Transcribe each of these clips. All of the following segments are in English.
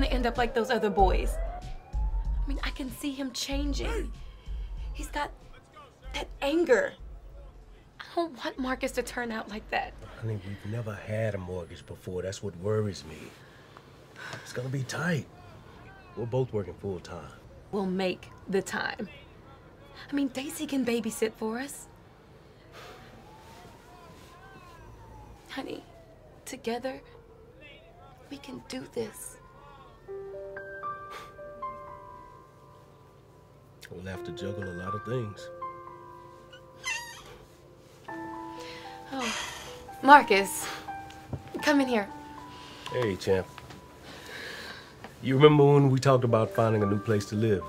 gonna end up like those other boys. I mean, I can see him changing. He's got that anger. I don't want Marcus to turn out like that. Honey, we've never had a mortgage before. That's what worries me. It's gonna be tight. We're both working full time. We'll make the time. I mean, Daisy can babysit for us. Honey, together, we can do this. We'll have to juggle a lot of things. Oh, Marcus, come in here. Hey, champ. You remember when we talked about finding a new place to live?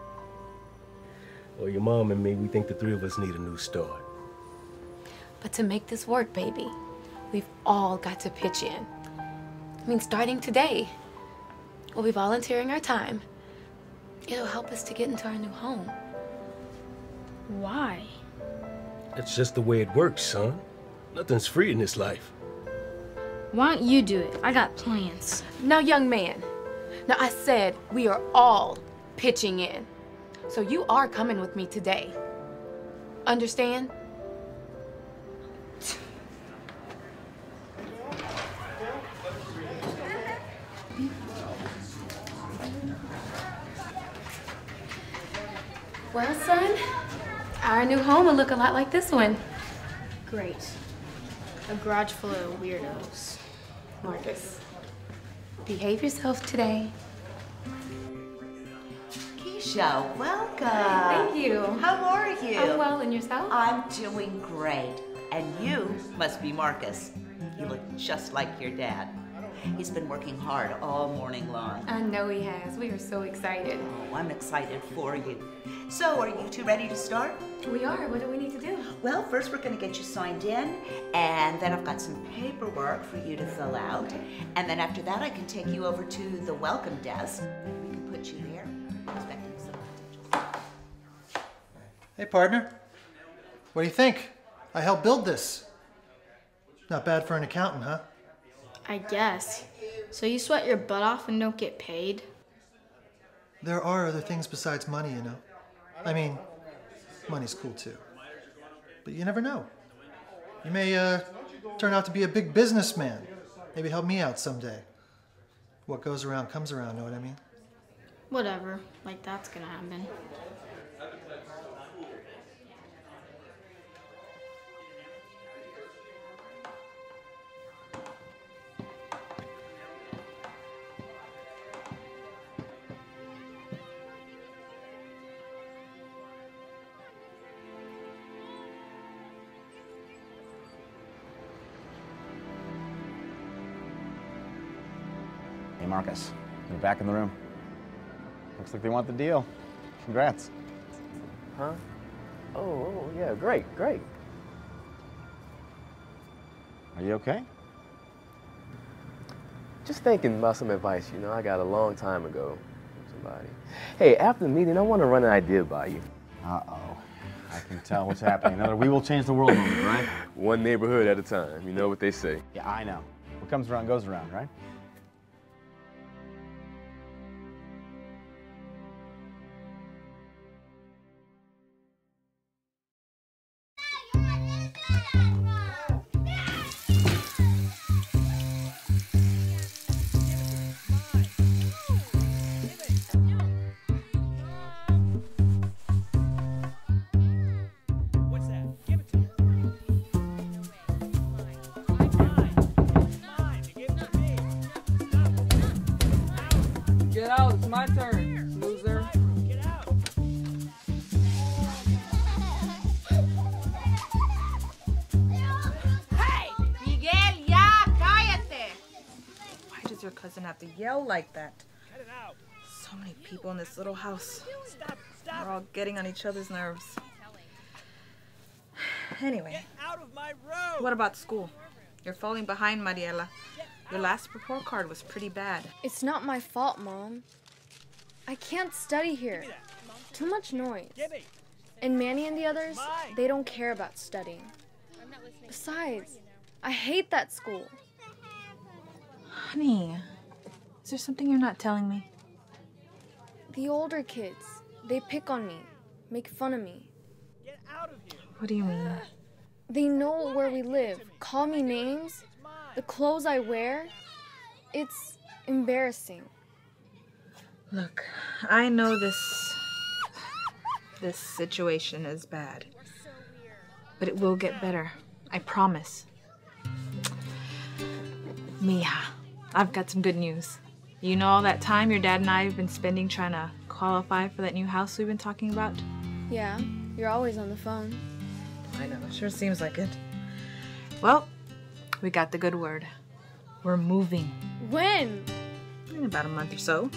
Well, your mom and me, we think the three of us need a new start. But to make this work, baby, we've all got to pitch in. I mean, starting today, we'll be volunteering our time. It'll help us to get into our new home. Why? It's just the way it works, son. Nothing's free in this life. Why don't you do it? I got plans. Now, young man, now I said we are all pitching in. So you are coming with me today. Understand? Well, son, our new home will look a lot like this one. Great. A garage full of weirdos. Marcus, behave yourself today. Keisha, welcome. Thank you. How are you? I'm well, and yourself? I'm doing great. And you must be Marcus. You look just like your dad. He's been working hard all morning long. I know he has. We are so excited. Oh, I'm excited for you. So, are you two ready to start? We are. What do we need to do? Well, first we're going to get you signed in, and then I've got some paperwork for you to fill out. And then after that, I can take you over to the welcome desk. We can put you there, expecting some potential. Hey, partner. What do you think? I helped build this. Not bad for an accountant, huh? I guess. So you sweat your butt off and don't get paid? There are other things besides money, you know. I mean, money's cool too. But you never know. You may turn out to be a big businessman. Maybe help me out someday. What goes around comes around, know what I mean? Whatever. Like that's gonna happen. Hey, Marcus, you're back in the room. Looks like they want the deal. Congrats. Huh? Oh, yeah, great. Are you okay? Just thinking about some advice, you know, I got a long time ago from somebody. Hey, after the meeting, I want to run an idea by you. Uh-oh. I can tell what's happening. Another we will change the world moment, right? One neighborhood at a time, you know what they say. Yeah, I know. What comes around goes around, right? Get out, it's my turn, loser. Get out. Hey, Miguel, ya, cállate. Why does your cousin have to yell like that? Get it out. So many people in this little house. We're all getting on each other's nerves. Anyway, Get out of my room. what about school? You're falling behind, Mariella. Your last report card was pretty bad. It's not my fault, Mom. I can't study here. Too much noise. And Manny and the others, they don't care about studying. Besides, I hate that school. Honey, is there something you're not telling me? The older kids, they pick on me, make fun of me. What do you mean? They know where we live, call me names, the clothes I wear. It's embarrassing. Look, I know this situation is bad, but it will get better. I promise. Mija, I've got some good news. You know all that time your dad and I have been spending trying to qualify for that new house we've been talking about? Yeah, you're always on the phone. I know, it sure seems like it. Well, we got the good word. We're moving. When? In about a month or so.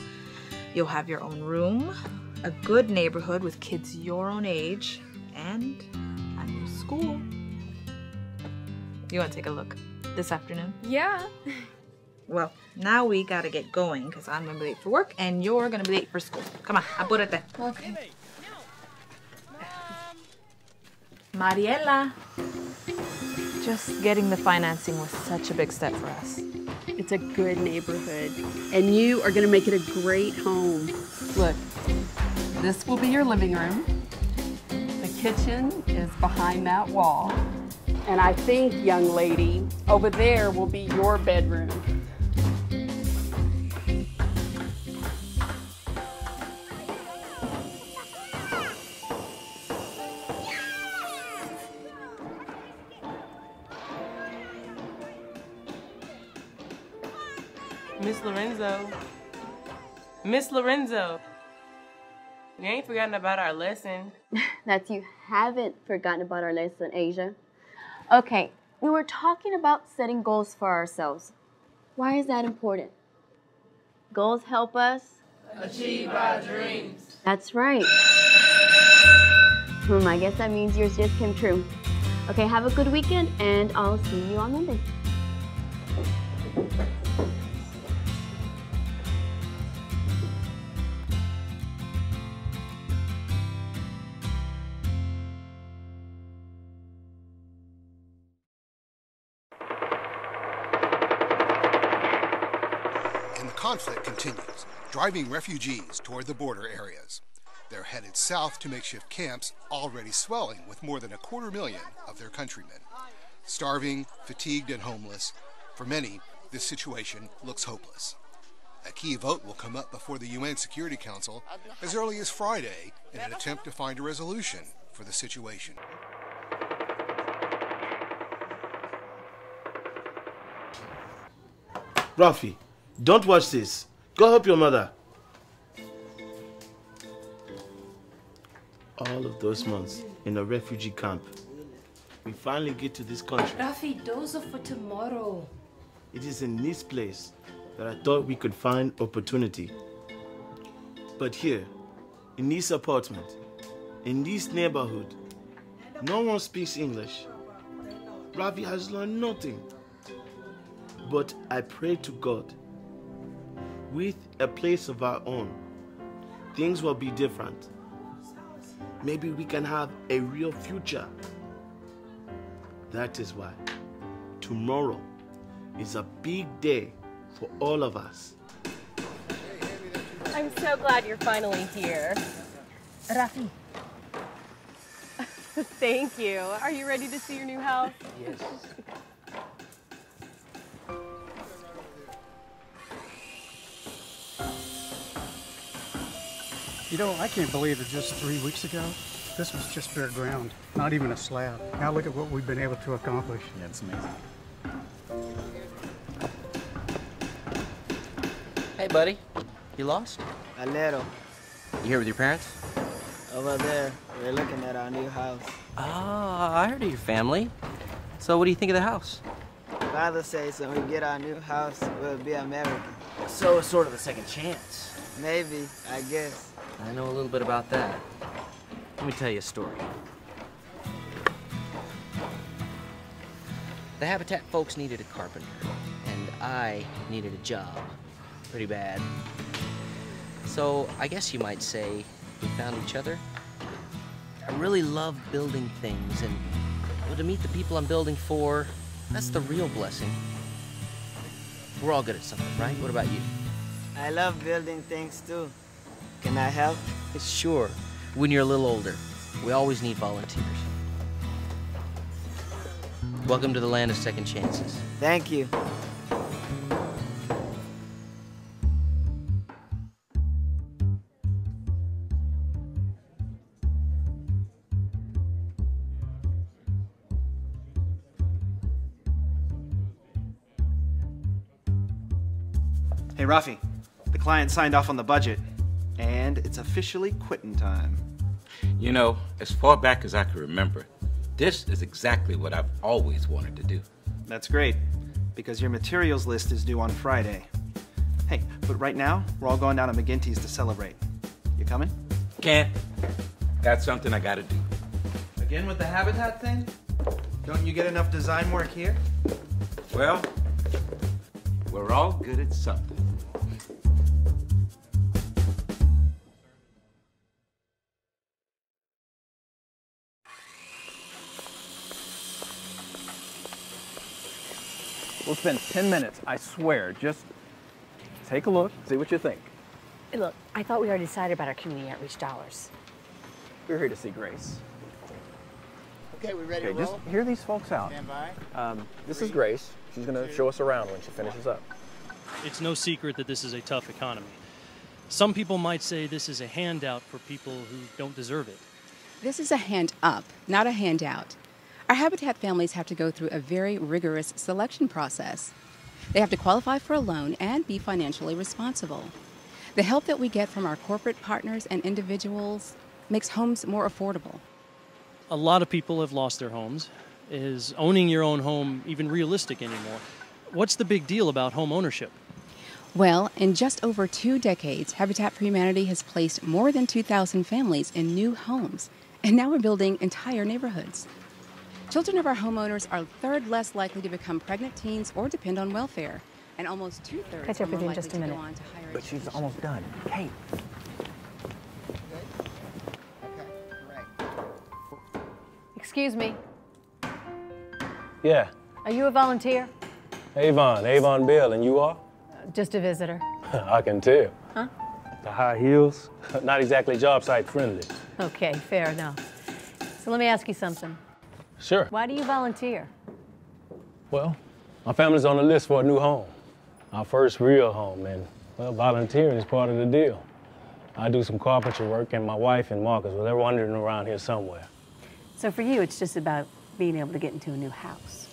You'll have your own room, a good neighborhood with kids your own age, and a new school. You want to take a look this afternoon? Yeah. Well, now we gotta get going because I'm gonna be late for work and you're gonna be late for school. Come on, apúrate. Okay. Mariella. Just getting the financing was such a big step for us. It's a good neighborhood, and you are gonna make it a great home. Look, this will be your living room. The kitchen is behind that wall. And I think, young lady, over there will be your bedroom. Miss Lorenzo. Miss Lorenzo. You ain't forgotten about our lesson. That you haven't forgotten about our lesson, Asia. Okay, we were talking about setting goals for ourselves. Why is that important? Goals help us achieve our dreams. That's right. I guess that means yours just came true. Okay, have a good weekend, and I'll see you on Monday. Conflict continues, driving refugees toward the border areas. They're headed south to makeshift camps already swelling with more than 250,000 of their countrymen. Starving, fatigued, and homeless, for many, this situation looks hopeless. A key vote will come up before the UN Security Council as early as Friday in an attempt to find a resolution for the situation. Rafi, don't watch this. Go help your mother. All of those months in a refugee camp, we finally get to this country. Rafi, those are for tomorrow. It is in this place that I thought we could find opportunity. But here, in this apartment, in this neighborhood, no one speaks English. Rafi has learned nothing. But I pray to God, with a place of our own, things will be different. Maybe we can have a real future. That is why tomorrow is a big day for all of us. I'm so glad you're finally here. Rafi. Thank you. Are you ready to see your new house? Yes. You know, I can't believe that just 3 weeks ago, this was just bare ground, not even a slab. Now look at what we've been able to accomplish. Yeah, it's amazing. Hey, buddy. You lost? A little. You here with your parents? Over there, we're looking at our new house. Ah, I heard of your family. So what do you think of the house? Father says when we get our new house, we'll be American. So it's sort of a second chance. Maybe, I guess. I know a little bit about that. Let me tell you a story. The Habitat folks needed a carpenter, and I needed a job. Pretty bad. So I guess you might say we found each other. I really love building things, and well, to meet the people I'm building for, that's the real blessing. We're all good at something, right? What about you? I love building things too. Can I help? Sure, when you're a little older. We always need volunteers. Welcome to the land of second chances. Thank you. Hey, Rafi, the client signed off on the budget, and it's officially quitting time. You know, as far back as I can remember, this is exactly what I've always wanted to do. That's great, because your materials list is due on Friday. Hey, but right now, we're all going down to McGinty's to celebrate. You coming? Can't. Got something I gotta do. Again with the habitat thing? Don't you get enough design work here? Well, we're all good at something. We'll spend 10 minutes, I swear. Just take a look, see what you think. Hey, look, I thought we already decided about our community outreach dollars. We're here to see Grace. Okay, we ready Okay, to just roll? hear these folks out. Stand by. This is Grace. She's going to show us around when she finishes up. It's no secret that this is a tough economy. Some people might say this is a handout for people who don't deserve it. This is a hand up, not a handout. Our Habitat families have to go through a very rigorous selection process. They have to qualify for a loan and be financially responsible. The help that we get from our corporate partners and individuals makes homes more affordable. A lot of people have lost their homes. Is owning your own home even realistic anymore? What's the big deal about home ownership? Well, in just over 2 decades, Habitat for Humanity has placed more than 2,000 families in new homes, and now we're building entire neighborhoods. Children of our homeowners are 1/3 less likely to become pregnant teens or depend on welfare, and almost 2/3 Catch are up more with you in likely just a to go minute. on to higher But she's almost done. Kate. Excuse me, Yeah, are you a volunteer? Avon Bill, and you are? Just a visitor. I can tell. Huh? The high heels, not exactly job site friendly. Okay, fair enough. So let me ask you something. Sure. Why do you volunteer? Well, my family's on the list for a new home. Our first real home, and, well, volunteering is part of the deal. I do some carpentry work, and my wife and Marcus, well, they're wandering around here somewhere. So for you, it's just about being able to get into a new house.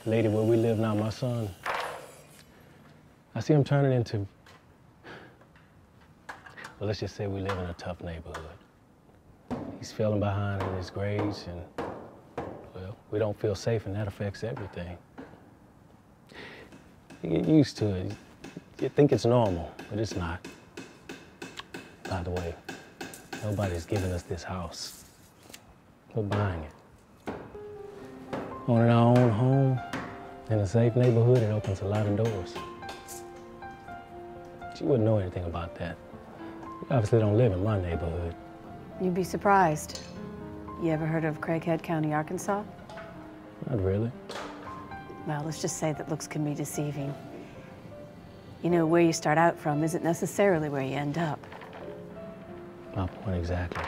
Lady, where we live now, my son, I see him turning into, well, let's just say we live in a tough neighborhood. He's falling behind in his grades, and, well, we don't feel safe, and that affects everything. You get used to it. You think it's normal, but it's not. By the way, nobody's giving us this house. We're buying it. Owning our own home in a safe neighborhood, it opens a lot of doors. But you wouldn't know anything about that. You obviously don't live in my neighborhood. You'd be surprised. You ever heard of Craighead County, Arkansas? Not really. Well, let's just say that looks can be deceiving. You know, where you start out from isn't necessarily where you end up. My point exactly.